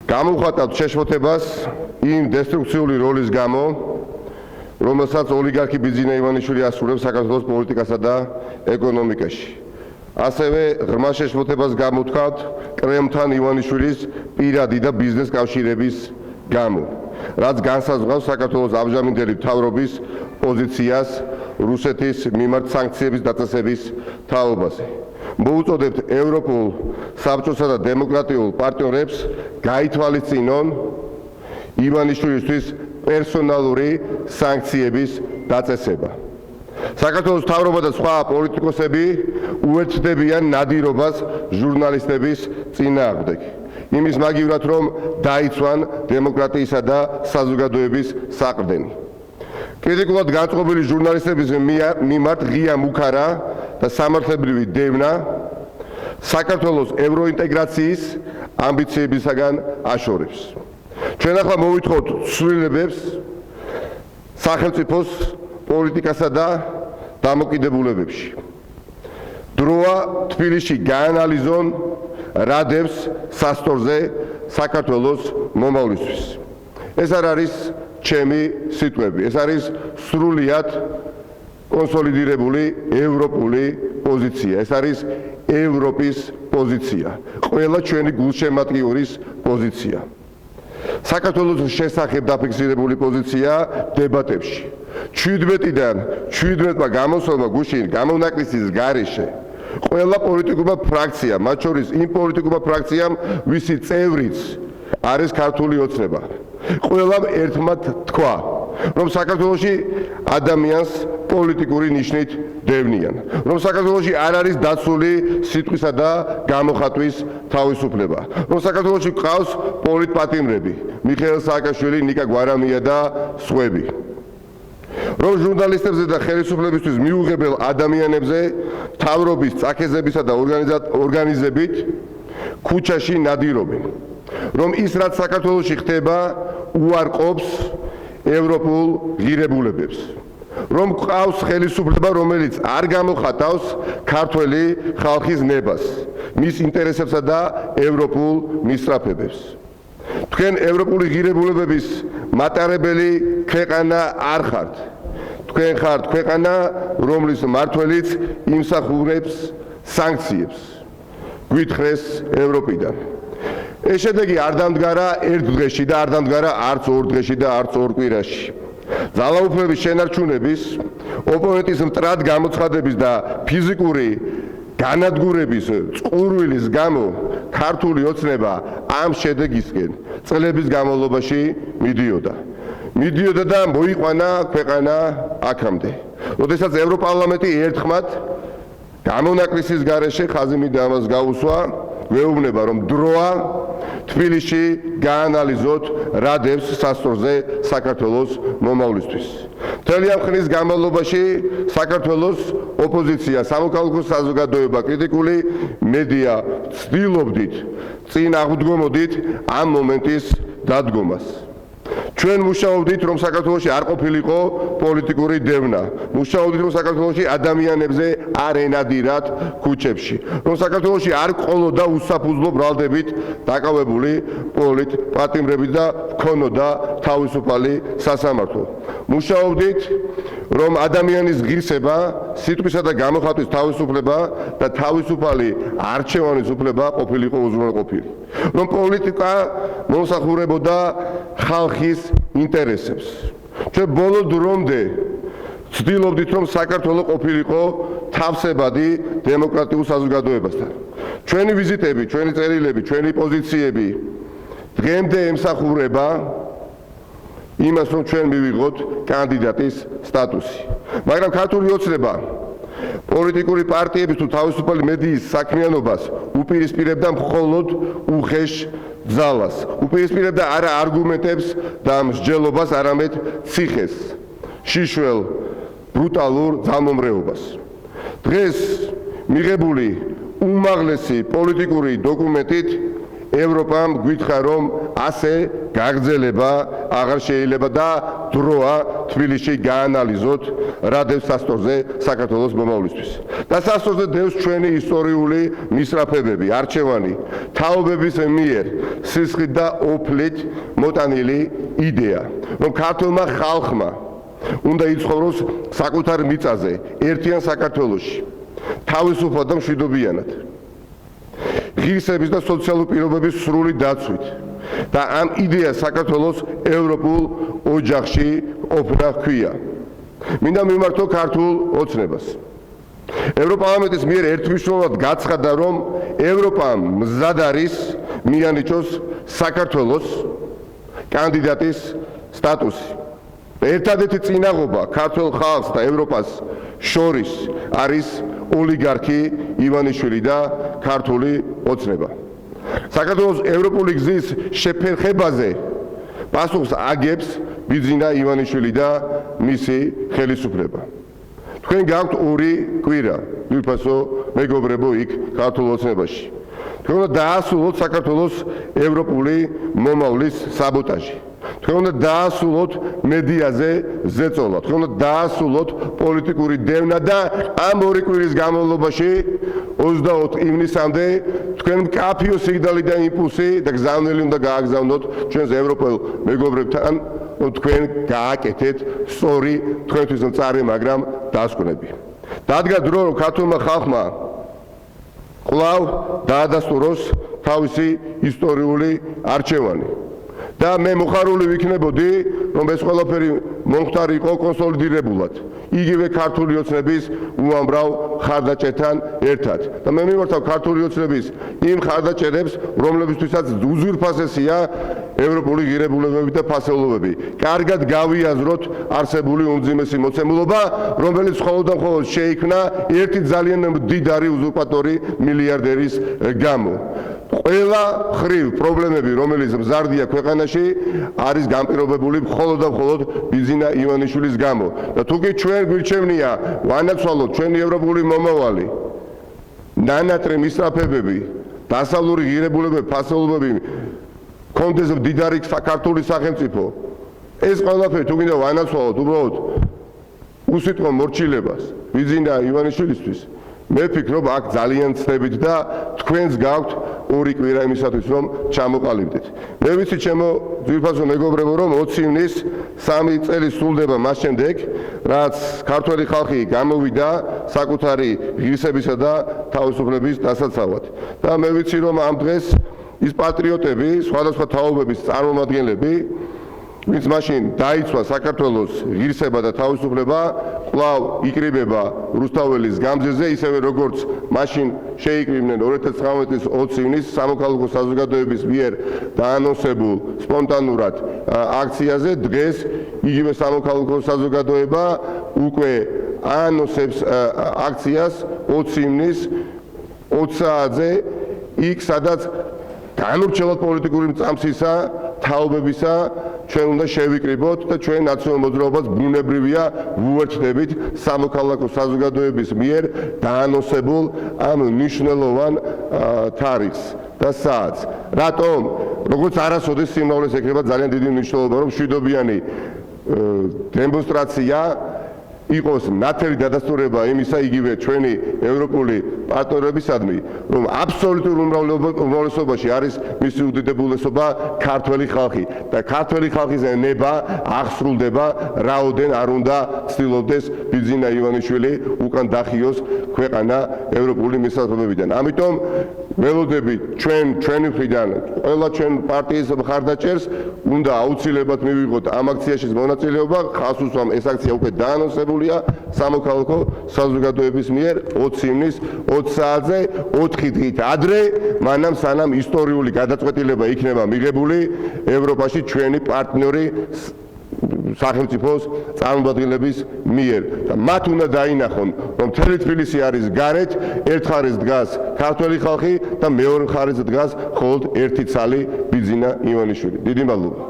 გამოვხატავთ შეშფოთებას იმ დესტრუქციული როლის გამო, რომელსაც ოლიგარქი ბიძინა ივანიშვილი ასრულებს საქართველოს პოლიტიკასა და ეკონომიკაში. ასევე ღრმა შეშფოთებას გამოვთქვათ კრემლთან ივანიშვილის პირადი და ბიზნეს კავშირების გამო, რაც განსაზღვრავს საქართველოს ამჟამინდელი მთავრობის პოზიციას რუსეთის მიმართ სანქციების დაწესების თაობაზე. მოუწოდებთ ევროპულ საბჭოსა და დემოკრატიულ პარტნიორებს გაითვალისწინონ ივანიშვილისთვის პერსონალური სანქციების დაწესება. საქართველოს მთავრობა და სხვა პოლიტიკოსები უერთდებიან ნადირობას ჟურნალისტების წინააღმდეგ. იმის მაგივრად, რომ დაიცვან დემოკრატიისა და საზოგადოების საყრდენი. კრიტიკულად განწყობილი ჟურნალისტების მიმართ ღია მუქარა და სამართლებრივი დევნა საქართველოს ევროინტეგრაციის ამბიციებისაგან აშორებს. ჩვენ ახლა მოვითხოვთ ცვლილებებს სახელმწიფოს პოლიტიკასა და დამოკიდებულებებში. დროა თბილისში გაანალიზონ რა დევს სასტორზე საქართველოს მომავლისთვის. ეს არ არის ჩემი სიტყვები, ეს არის სრულიად კონსოლიდირებული ევროპული პოზიცია, ეს არის ევროპის პოზიცია, ყველა ჩვენი გულშემატკივრის პოზიცია. საქართველოს შესახებ დაფიქსირებული პოზიცია დებატებში. 17-დან 17-მა გამოსვლმა გუშინ გამონაკლისის გარეშე ყველა პოლიტიკურმა ფრაქციამ, მათ შორის იმ პოლიტიკურმა ფრაქციამ, ვისი წევრიც არის ქართული ოცნება. ყველამ ერთმანეთ თქვა, რომ საქართველოში ადამიანს პოლიტიკური ნიშნით დევნიან, რომ საქართველოში არ არის დაცული სიტყვისა და გამოხატვის თავისუფლება, რომ საქართველოში გყავს პოლიტპატიმრები, მიხეილ სააკაშვილი, ნიკა გვარამია და სხვები. რომ ჟურნალისტებზე და ხელისუფლებისთვის მიუღებელ ადამიანებზე მთავრობის წაქეზებისა და ორგანიზებით ქუჩაში ნადირობენ. რომ ის რაც საქართველოში ხდება უარყოფს ევროპულ ღირებულებებს. რომ გყავს ხელისუფლება, რომელიც არ გამოხატავს ქართველი ხალხის ნებას, მის ინტერესებსა და ევროპულ მისწრაფებებს. თქვენ ევროპული ღირებულებების მატარებელი ქვეყანა არ ხართ. თქვენ ხართ ქვეყანა, რომლის მმართველიც იმსახურებს სანქციებს. გვითხრეს ევროპიდან. ეს შედეგი არ დამდგარა ერთ დღეში და არ დამდგარა არც ორ დღეში და არც ორ კვირაში. ძალაუფლების შენარჩუნების, ოპონენტის მტრად გამოცხადების და ფიზიკური განადგურების წყურვილის გამო ქართული ოცნება ამ შედეგისკენ წლების განმავლობაში მიდიოდა და მოიყვანა ქვეყანა აქამდე. როდესაც ევროპარლამენტი ერთხმად გამონაკლისის გარეშე ხაზიმი ამას გაუსვა, ვეუბნება, რომ დროა თბილისში გაანალიზოთ რა დევს სასტორზე საქართველოს მომავლისთვის. მთელი ამ ხნის განმავლობაში საქართველოს ოპოზიცია, სამოქალაქო საზოგადოება, კრიტიკული მედია ცდილობდით, წინ აღუდგომოდით ამ მომენტის დადგომას. ჩვენ მუშაობდით, რომ საქართველოში არ ყოფილიყო პოლიტიკური დევნა. მუშაობდით, რომ საქართველოში ადამიანებზე არ ენადირათ ქუჩებში. რომ საქართველოში არ ყოლოდა უსაფუძვლო ბრალდებით დაკავებული პოლიტპატიმრები და ჰქონოდა თავისუფალი სასამართლო. მუშაობდით, რომ ადამიანის ღირსება, სიტყვისა და გამოხატვის თავისუფლება და თავისუფალი არჩევანის უფლება ყოფილიყო უზრუნველყოფილი. რომ პოლიტიკა მომსახურებოდა ხალხის ინტერესებს. ჩვენ ბოლო დრომდე ცდილობდით, რომ საქართველო ყოფილიყო თავსებადი დემოკრატიულ საზოგადოებასთან. ჩვენი ვიზიტები, ჩვენი წერილები, ჩვენი პოზიციები დღემდე ემსახურება იმას, რომ ჩვენ მივიღოთ კანდიდატის სტატუსი. მაგრამ ქართული ოცნება პოლიტიკური პარტიების თუ თავისუფალი მედიის საქმიანობას უპირისპირებდა მხოლოდ უხეშ ძალას. უპირისპირებდა არა არგუმენტებს და მსჯელობას, არამედ ციხეს, შიშველ ბრუტალურ ძალმომრეობას. დღეს მიღებული უმაღლესი პოლიტიკური დოკუმენტით ევროპამ გითხრა რომ ასე გაგრძელება აღარ შეიძლება და დროა თბილისში გაანალიზოთ რა დევს სასწორზე საქართველოს მომავლისთვის. და სასწორზე დევს ჩვენი ისტორიული მისწრაფებები, არჩევანი, თაობების მიერ სისხლით და ოფლით მოტანილი იდეა, რომ ქართულმა ხალხმა უნდა იცხოვროს საკუთარ მიწაზე, ერთიან საქართველოში, თავისუფლად და მშვიდობიანად. ღირსების და სოციალური პირობების სრული დაცვით და ამ იდეას საქართველოს ევროპულ ოჯახში ყოფნა ჰქვია. მინდა მიმართო ქართულ ოცნებას. ევროპარლამენტის მიერ ერთმნიშვნელოვნად გაცხადა, რომ ევროპამ მზად არის მიანიჭოს საქართველოს კანდიდატის სტატუსი. ერთადერთი წინაღობა ქართულ ხალხს და ევროპას შორის არის ოლიგარქი ივანიშვილი და ქართული ოცნება. საქართველოს ევროპული გზის შეფერხებაზე პასუხს აგებს ბიძინა ივანიშვილი და მისი ხელისუფლება. თქვენ გაქვთ ორი კვირა, ძვირფასო მეგობრებო იქ ქართულ ოცნებაში. თქვენ უნდა დაასრულოთ საქართველოს ევროპული მომავლის საბოტაჟი. თქვენ უნდა დაასრულოთ მედიაზე ზეწოლა, თქვენ უნდა დაასრულოთ პოლიტიკური დევნა და ამ ორი კვირის განმავლობაში 24 ივნისამდე თქვენ მკაფიო სიგნალი და იმპულსი და გზავნილი უნდა გააგზავნოთ ჩვენს ევროპელ მეგობრებთან, რომ თქვენ გააკეთეთ სწორი თქვენთვის მწარე, მაგრამ დასკვნები. დადგა დრო, რომ ქართულმა ხალხმა კვლავ დაადასტუროს თავისი ისტორიული არჩევანი. და მე მოხარული ვიქნებოდი, რომ ეს ყველაფერი მომხდარი იყო კონსოლიდირებულად, იგივე ქართული ოცნების უამრავ ხარდაჭერთან ერთად. და მე მიმართავ ქართული ოცნების იმ ხარდაჭერებს, რომლებისთვისაც უზურპასესია ევროპული ღირებულებები და ფასეულობები. კარგად გავიაზროთ არსებული უმძიმესი მოცემულობა, რომელიც მხოლოდ და მხოლოდ შეიქმნა ერთი ძალიან მდიდარი უზურპატორი მილიარდერის გამო. ყველა ხრივ პრობლემები, რომელიც მზარდია ქვეყანაში, არის განპირობებული მხოლოდ და მხოლოდ ბიძინა ივანიშვილის გამო. და თუ კი ჩვენ გვირჩევნია ვანაცვალოთ ჩვენი ევროპული მომავალი, ნანატრი მისწრაფებები, დასავლური ღირებულებები, ფასეულობები, კონდეს მდიდარი საქართველოს სახელმწიფო, ეს ყველაფერი თუ გინდა ვანაცვალოთ უბრალოდ უსიტყვო მორჩილებას ბიძინა ივანიშვილისთვის, მე ვფიქრობ, აქ ძალიან ცდებით და თქვენს გაქვთ ორი კვირა იმისათვის, რომ ჩამოყალიბდეთ. მე ვიცი, ჩემო ძვირფასო მეგობრებო, რომ 20 ივნის 3 წელი სრულდება მას შემდეგ, რაც ქართველი ხალხი გამოვიდა საკუთარი ღირსებისა და თავისუფლების დასაცავად. და მე ვიცი, რომ ამ დღეს ის პატრიოტები, სხვადასხვა თაობების წარმომადგენლები, ვინც მაშინ დაიცვა საქართველოს ღირსება და თავისუფლება, კვლავ იკრიბება რუსთაველის გამზეზე, ისევე როგორც მაშინ შეიკრიბნენ 2019 წლის 20 ივნის სამოქალაქო საზოგადოების მიერ დაანონსებულ სპონტანურად აქციაზე. დღეს იგივე სამოქალაქო საზოგადოება უკვე აანონსებს აქციას 20 ივნის 20 საათზე, იქ სადაც განურჩევლად პოლიტიკური მწამსისა, თაობებისა ჩვენ უნდა შევიკრიბოთ და ჩვენ ნაციონალურ მოძრაობას ბუნებრივია ვუერთდებით სამოქალაქო საზოგადოების მიერ დაანონსებულ ამ მნიშვნელოვან თარიღს და საათს. რატომ? როგორც არასოდეს სიმრავლეს ეკრება ძალიან დიდი მნიშვნელობა, რომ მშვიდობიანი დემონსტრაცია იყოს ნათელი დადასტურება იმისა, იგივე ჩვენი ევროპული პარტნიორებისადმი, რომ აბსოლუტურ უმრავლესობაში არის მისი უდიდებულესობა ქართველი ხალხი და ქართველი ხალხის ნება აღსრულდება, რაოდენ არ უნდა ცდილობდეს ბიძინა ივანიშვილი უკან დახიოს ქვეყანა ევროპული მისაწვდომებიდან. ამიტომ ველოდები ჩვენი მხრიდან ყველა ჩვენ პარტიის მხარდაჭერს უნდა აუცილებლად მივიღოთ ამ აქციაში მონაწილეობა. ხალხს უსვამ, ეს აქცია უკვე დაანონსებულია სამოქალაქო საზოგადოების მიერ 20 ივნის 20 საათზე 4 დღით ადრე, მანამ სანამ ისტორიული გადაწყვეტილება იქნება მიღებული ევროპაში ჩვენი პარტნიორი სახელმწიფოს წარმომადგენლების მიერ. და მათ უნდა დაინახონ, რომ მთელი თბილისი არის გარეთ, ერთ მხარეს დგას ქართველი ხალხი და მეორე მხარეს დგას მხოლოდ ერთი ცალი ბიძინა ივანიშვილი. დიდი მადლობა.